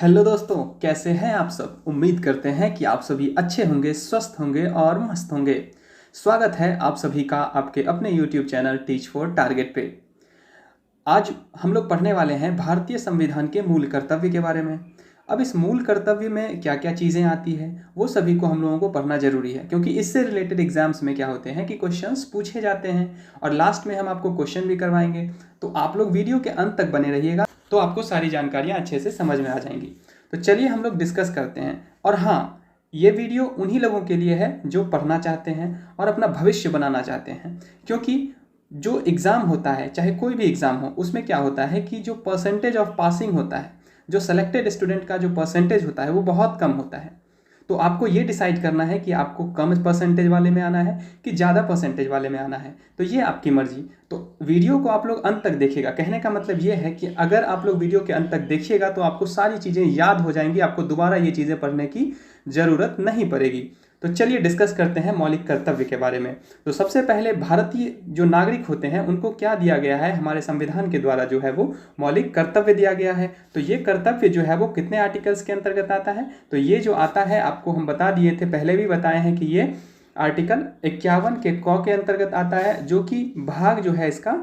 Hello दोस्तों, कैसे हैं आप सब। उम्मीद करते हैं कि आप सभी अच्छे होंगे, स्वस्थ होंगे और मस्त होंगे। स्वागत है आप सभी का आपके अपने YouTube channel teach for target पे। आज हम लोग पढ़ने वाले हैं भारतीय संविधान के मूल कर्तव्य के बारे में। अब इस मूल कर्तव्य में क्या क्या चीज़ें आती हैं वो सभी को हम लोगों को पढ़ना जरूरी है, क्योंकि इससे रिलेटेड एग्जाम्स में क्या होते हैं कि क्वेश्चंस पूछे जाते हैं और लास्ट में हम आपको क्वेश्चन भी करवाएंगे। तो आप लोग वीडियो के अंत तक बने रहिएगा, तो आपको सारी जानकारियाँ अच्छे से समझ में आ जाएंगी। तो चलिए हम लोग डिस्कस करते हैं। और हाँ, ये वीडियो उन्हीं लोगों के लिए है जो पढ़ना चाहते हैं और अपना भविष्य बनाना चाहते हैं, क्योंकि जो एग्ज़ाम होता है, चाहे कोई भी एग्ज़ाम हो, उसमें क्या होता है कि जो परसेंटेज ऑफ पासिंग होता है, जो सेलेक्टेड स्टूडेंट का जो परसेंटेज होता है वो बहुत कम होता है। तो आपको ये डिसाइड करना है कि आपको कम परसेंटेज वाले में आना है कि ज़्यादा परसेंटेज वाले में आना है। तो ये आपकी मर्जी। तो वीडियो को आप लोग अंत तक देखिएगा। कहने का मतलब ये है कि अगर आप लोग वीडियो के अंत तक देखिएगा तो आपको सारी चीज़ें याद हो जाएंगी, आपको दोबारा ये चीज़ें पढ़ने की ज़रूरत नहीं पड़ेगी। तो चलिए डिस्कस करते हैं मौलिक कर्तव्य के बारे में। तो सबसे पहले भारतीय जो नागरिक होते हैं उनको क्या दिया गया है, हमारे संविधान के द्वारा जो है वो मौलिक कर्तव्य दिया गया है। तो ये कर्तव्य जो है वो कितने आर्टिकल्स के अंतर्गत आता है, तो ये जो आता है आपको हम बता दिए थे, पहले भी बताए हैं कि ये आर्टिकल 51 के क के अंतर्गत आता है, जो कि भाग जो है इसका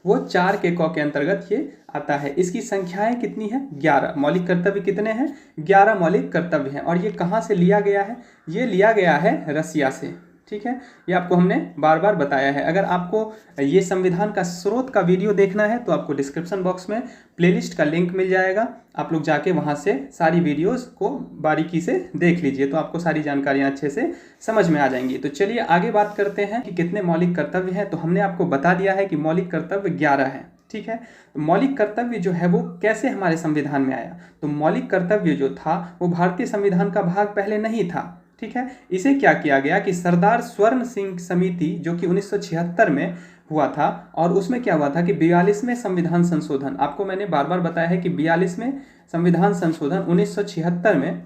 वो 4 के क के अंतर्गत ये आता है। इसकी संख्याएं कितनी है? 11। मौलिक कर्तव्य कितने हैं? 11 मौलिक कर्तव्य हैं। और ये कहाँ से लिया गया है? ये लिया गया है रसिया से। ठीक है, ये आपको हमने बार बार बताया है। अगर आपको ये संविधान का स्रोत का वीडियो देखना है तो आपको डिस्क्रिप्शन बॉक्स में प्लेलिस्ट का लिंक मिल जाएगा, आप लोग जाके वहाँ से सारी वीडियोस को बारीकी से देख लीजिए, तो आपको सारी जानकारियाँ अच्छे से समझ में आ जाएंगी। तो चलिए आगे बात करते हैं कि कितने मौलिक कर्तव्य हैं। तो हमने आपको बता दिया है कि मौलिक कर्तव्य 11 है। ठीक है, तो मौलिक कर्तव्य जो है वो कैसे हमारे संविधान में आया? तो मौलिक कर्तव्य जो था वो भारतीय संविधान का भाग पहले नहीं था। ठीक है, इसे क्या किया गया कि सरदार स्वर्ण सिंह समिति जो कि 1976 में हुआ था, और उसमें क्या हुआ था कि 42वें संविधान संशोधन, आपको मैंने बार बार बताया है कि 42वें संविधान संशोधन 1976 में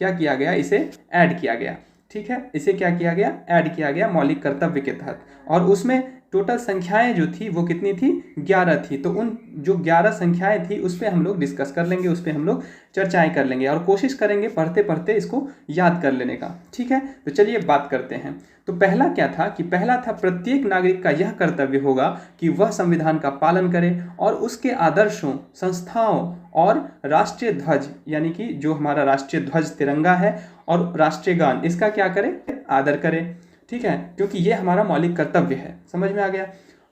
क्या किया गया, इसे ऐड किया गया। ठीक है, इसे क्या किया गया? ऐड किया गया मौलिक कर्तव्य के तहत। और उसमें टोटल संख्याएं जो थी वो कितनी थी? 11 थी। तो उन जो 11 संख्याएं थी उस पर हम लोग डिस्कस कर लेंगे, उस पर हम लोग चर्चाएं कर लेंगे और कोशिश करेंगे पढ़ते पढ़ते इसको याद कर लेने का। ठीक है, तो चलिए बात करते हैं। तो पहला क्या था कि पहला था प्रत्येक नागरिक का यह कर्तव्य होगा कि वह संविधान का पालन करे और उसके आदर्शों, संस्थाओं और राष्ट्रीय ध्वज, यानी कि जो हमारा राष्ट्रीय ध्वज तिरंगा है, और राष्ट्रीय गान, इसका क्या करे? आदर करे। ठीक है, क्योंकि ये हमारा मौलिक कर्तव्य है। समझ में आ गया?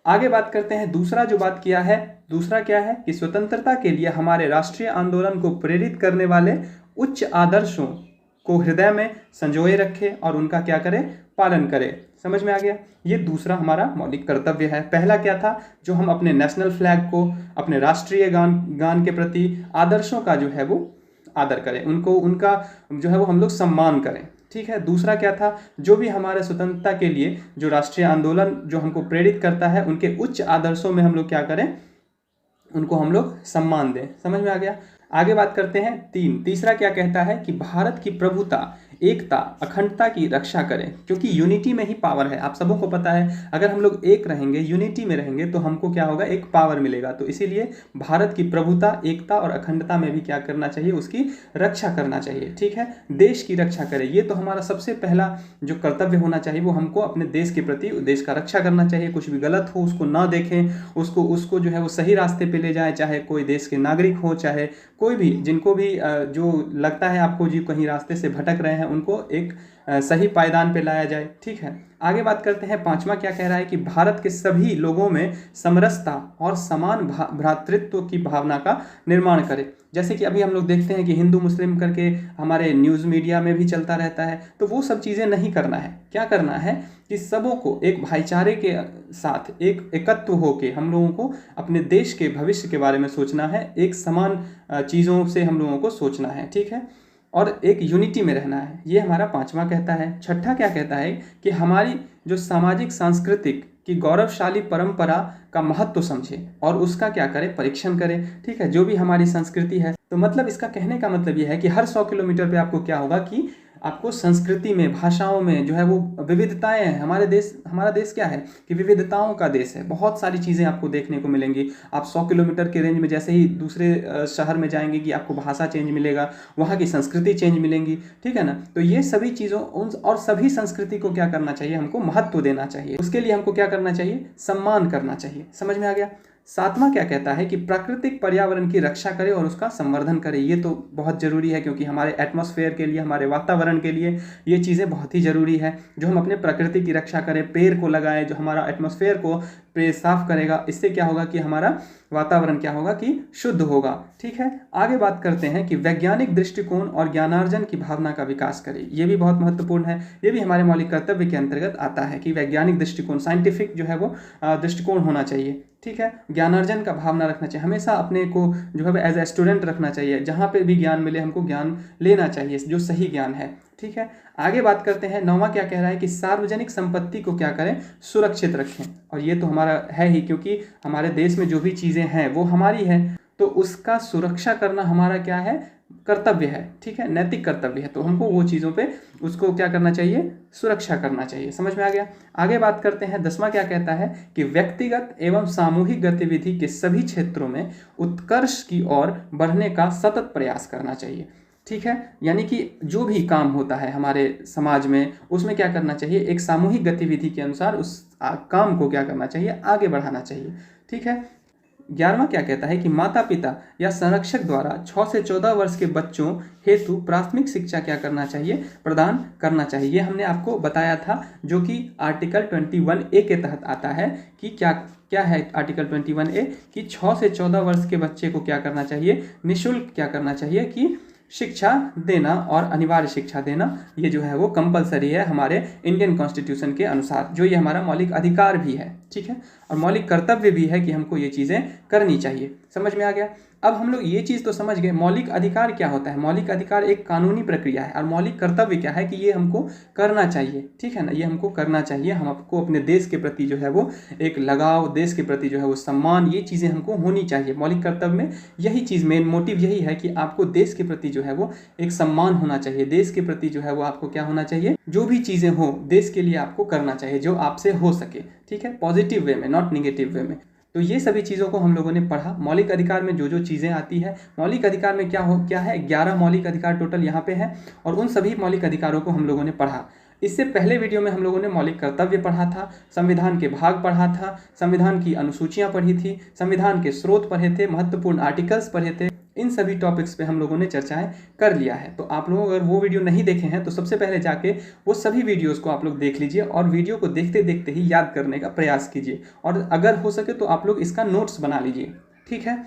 आगे बात करते हैं। दूसरा जो बात किया है, दूसरा क्या है कि स्वतंत्रता के लिए हमारे राष्ट्रीय आंदोलन को प्रेरित करने वाले उच्च आदर्शों को हृदय में संजोए रखे और उनका क्या करे? पालन करे। समझ में आ गया? ये दूसरा हमारा मौलिक कर्तव्य है। पहला क्या था? जो हम अपने नेशनल फ्लैग को, अपने राष्ट्रीय गान के प्रति आदर्शों का जो है वो आदर करें, उनको, उनका जो है वो हम लोग सम्मान करें। ठीक है, दूसरा क्या था? जो भी हमारे स्वतंत्रता के लिए जो राष्ट्रीय आंदोलन जो हमको प्रेरित करता है, उनके उच्च आदर्शों में हम लोग क्या करें? उनको हम लोग सम्मान दें। समझ में आ गया? आगे बात करते हैं। तीसरा क्या कहता है कि भारत की प्रभुता, एकता, अखंडता की रक्षा करें, क्योंकि यूनिटी में ही पावर है। आप सबों को पता है, अगर हम लोग एक रहेंगे, यूनिटी में रहेंगे, तो हमको क्या होगा? एक पावर मिलेगा। तो इसीलिए भारत की प्रभुता, एकता और अखंडता में भी क्या करना चाहिए? उसकी रक्षा करना चाहिए। ठीक है, देश की रक्षा करें, ये तो हमारा सबसे पहला जो कर्तव्य होना चाहिए, वो हमको अपने देश के प्रति, देश का रक्षा करना चाहिए। कुछ भी गलत हो उसको ना देखें, उसको जो है वो सही रास्ते पे ले जाएं, चाहे कोई देश के नागरिक हो, चाहे कोई भी, जिनको भी जो लगता है आपको जी कहीं रास्ते से भटक रहे हैं, उनको एक सही पायदान पे लाया जाए। ठीक है, आगे बात करते हैं। पांचवा क्या कह रहा है कि भारत के सभी लोगों में समरसता और समान भ्रातृत्व की भावना का निर्माण करे। जैसे कि अभी हम लोग देखते हैं कि हिंदू मुस्लिम करके हमारे न्यूज़ मीडिया में भी चलता रहता है, तो वो सब चीज़ें नहीं करना है। क्या करना है कि सबों को एक भाईचारे के साथ, एक एकत्व होके हम लोगों को अपने देश के भविष्य के बारे में सोचना है, एक समान चीज़ों से हम लोगों को सोचना है। ठीक है, और एक यूनिटी में रहना है। ये हमारा पांचवा कहता है। छठा क्या कहता है कि हमारी जो सामाजिक सांस्कृतिक की गौरवशाली परंपरा का महत्व समझे और उसका क्या करे? परीक्षण करे। ठीक है, जो भी हमारी संस्कृति है, तो मतलब इसका कहने का मतलब ये है कि हर 100 किलोमीटर पे आपको क्या होगा कि आपको संस्कृति में, भाषाओं में जो है वो विविधताएं हैं। हमारा देश क्या है कि विविधताओं का देश है। बहुत सारी चीज़ें आपको देखने को मिलेंगी। आप 100 किलोमीटर के रेंज में जैसे ही दूसरे शहर में जाएंगे कि आपको भाषा चेंज मिलेगा, वहाँ की संस्कृति चेंज मिलेंगी, ठीक है ना। तो ये सभी चीज़ों और सभी संस्कृति को क्या करना चाहिए, हमको महत्व देना चाहिए। उसके लिए हमको क्या करना चाहिए, सम्मान करना चाहिए। समझ में आ गया। सातवां क्या कहता है कि प्राकृतिक पर्यावरण की रक्षा करें और उसका संवर्धन करें। ये तो बहुत ज़रूरी है, क्योंकि हमारे एटमॉस्फेयर के लिए, हमारे वातावरण के लिए ये चीज़ें बहुत ही ज़रूरी है। जो हम अपने प्रकृति की रक्षा करें, पेड़ को लगाएं, जो हमारा एटमॉस्फेयर को साफ करेगा। इससे क्या होगा कि हमारा वातावरण क्या होगा कि शुद्ध होगा, ठीक है। आगे बात करते हैं कि वैज्ञानिक दृष्टिकोण और ज्ञानार्जन की भावना का विकास करें। ये भी बहुत महत्वपूर्ण है। ये भी हमारे मौलिक कर्तव्य के अंतर्गत आता है कि वैज्ञानिक दृष्टिकोण, साइंटिफिक जो है वो दृष्टिकोण होना चाहिए, ठीक है। ज्ञानार्जन का भावना रखना चाहिए। हमेशा अपने को जो है एज ए स्टूडेंट रखना चाहिए। जहाँ पे भी ज्ञान मिले हमको ज्ञान लेना चाहिए, जो सही ज्ञान है, ठीक है। आगे बात करते हैं, 9वां क्या कह रहा है कि सार्वजनिक संपत्ति को क्या करें, सुरक्षित रखें। और ये तो हमारा है ही, क्योंकि हमारे देश में जो भी चीज़ें हैं वो हमारी है, तो उसका सुरक्षा करना हमारा क्या है, कर्तव्य है, ठीक है, नैतिक कर्तव्य है। तो हमको वो चीज़ों पे उसको क्या करना चाहिए, सुरक्षा करना चाहिए। समझ में आ गया। आगे बात करते हैं, 10वां क्या कहता है कि व्यक्तिगत एवं सामूहिक गतिविधि के सभी क्षेत्रों में उत्कर्ष की ओर बढ़ने का सतत प्रयास करना चाहिए, ठीक है। यानी कि जो भी काम होता है हमारे समाज में, उसमें क्या करना चाहिए, एक सामूहिक गतिविधि के अनुसार उस काम को क्या करना चाहिए, आगे बढ़ाना चाहिए, ठीक है। 11वां क्या कहता है कि माता पिता या संरक्षक द्वारा 6 से 14 वर्ष के बच्चों हेतु प्राथमिक शिक्षा क्या करना चाहिए, प्रदान करना चाहिए। ये हमने आपको बताया था, जो कि आर्टिकल 21A के तहत आता है कि क्या है आर्टिकल 21A कि 6 से 14 वर्ष के बच्चे को क्या करना चाहिए, निःशुल्क क्या करना चाहिए कि शिक्षा देना और अनिवार्य शिक्षा देना। ये जो है वो कंपलसरी है हमारे इंडियन कॉन्स्टिट्यूशन के अनुसार, जो ये हमारा मौलिक अधिकार भी है, ठीक है, और मौलिक कर्तव्य भी है कि हमको ये चीज़ें करनी चाहिए। समझ में आ गया। अब हम लोग ये चीज़ तो समझ गए, मौलिक अधिकार क्या होता है। मौलिक अधिकार एक कानूनी प्रक्रिया है, और मौलिक कर्तव्य क्या है कि ये हमको करना चाहिए, ठीक है ना, ये हमको करना चाहिए। हम आपको अपने देश के प्रति जो है वो एक लगाव, देश के प्रति जो है वो सम्मान, ये चीज़ें हमको होनी चाहिए। मौलिक कर्तव्य में यही चीज़, मेन मोटिव यही है कि आपको देश के प्रति जो है वो एक सम्मान होना चाहिए। देश के प्रति जो है वो आपको क्या होना चाहिए, जो भी चीज़ें हो देश के लिए आपको करना चाहिए, जो आपसे हो सके, ठीक है, पॉजिटिव वे में, नॉट निगेटिव वे में। तो ये सभी चीज़ों को हम लोगों ने पढ़ा। मौलिक अधिकार में जो जो चीज़ें आती है, मौलिक अधिकार में क्या है, 11 मौलिक अधिकार टोटल यहाँ पे है, और उन सभी मौलिक अधिकारों को हम लोगों ने पढ़ा। इससे पहले वीडियो में हम लोगों ने मौलिक कर्तव्य पढ़ा था, संविधान के भाग पढ़ा था, संविधान की अनुसूचियाँ पढ़ी थी, संविधान के स्रोत पढ़े थे, महत्वपूर्ण आर्टिकल्स पढ़े थे। इन सभी टॉपिक्स पे हम लोगों ने चर्चाएं कर लिया है। तो आप लोग अगर वो वीडियो नहीं देखे हैं तो सबसे पहले जाके वो सभी वीडियोस को आप लोग देख लीजिए, और वीडियो को देखते देखते ही याद करने का प्रयास कीजिए, और अगर हो सके तो आप लोग इसका नोट्स बना लीजिए, ठीक है।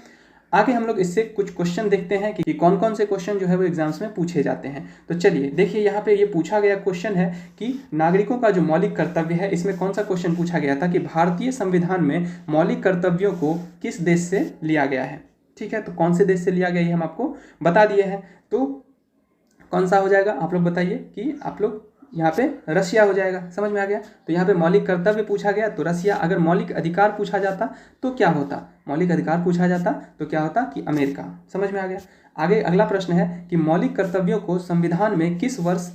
आगे हम लोग इससे कुछ क्वेश्चन देखते हैं कि कौन कौन से क्वेश्चन जो है वो एग्जाम्स में पूछे जाते हैं। तो चलिए देखिए, यहाँ पे ये पूछा गया क्वेश्चन है कि नागरिकों का जो मौलिक कर्तव्य है, इसमें कौन सा क्वेश्चन पूछा गया था कि भारतीय संविधान में मौलिक कर्तव्यों को किस देश से लिया गया है, ठीक है। तो कौन से देश से लिया गया ये हम आपको बता दिए हैं। तो कौन सा हो जाएगा, आप लोग बताइए कि आप लोग यहाँ पे रशिया हो जाएगा। समझ में आ गया। तो यहाँ पे मौलिक कर्तव्य पूछा गया तो रशिया। अगर मौलिक अधिकार पूछा जाता तो क्या होता, मौलिक अधिकार पूछा जाता तो क्या होता कि अमेरिका। समझ में आ गया। आगे अगला प्रश्न है कि मौलिक कर्तव्यों को संविधान में किस वर्ष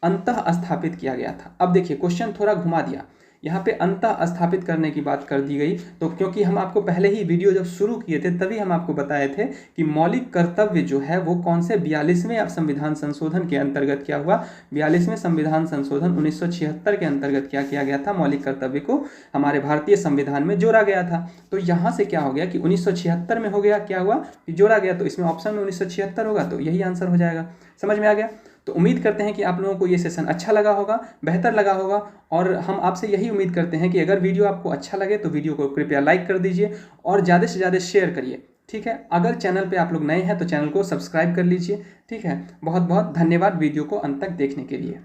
अंतः स्थापित किया गया था। अब देखिए क्वेश्चन थोड़ा घुमा दिया, यहाँ पे अंतः स्थापित करने की बात कर दी गई। तो क्योंकि हम आपको पहले ही वीडियो जब शुरू किए थे तभी हम आपको बताए थे कि मौलिक कर्तव्य जो है वो कौन से 42वें संविधान संशोधन के अंतर्गत क्या हुआ, 42वें संविधान संशोधन 1976 के अंतर्गत क्या किया गया था, मौलिक कर्तव्य को हमारे भारतीय संविधान में जोड़ा गया था। तो यहाँ से क्या हो गया कि 1976 में हो गया, क्या हुआ कि जोड़ा गया। तो इसमें ऑप्शन में 1976 होगा, तो यही आंसर हो जाएगा। समझ में आ गया। तो उम्मीद करते हैं कि आप लोगों को ये सेशन अच्छा लगा होगा, बेहतर लगा होगा, और हम आपसे यही उम्मीद करते हैं कि अगर वीडियो आपको अच्छा लगे तो वीडियो को कृपया लाइक कर दीजिए और ज़्यादा से ज़्यादा शेयर करिए, ठीक है। अगर चैनल पे आप लोग नए हैं तो चैनल को सब्सक्राइब कर लीजिए, ठीक है। बहुत बहुत धन्यवाद वीडियो को अंत तक देखने के लिए।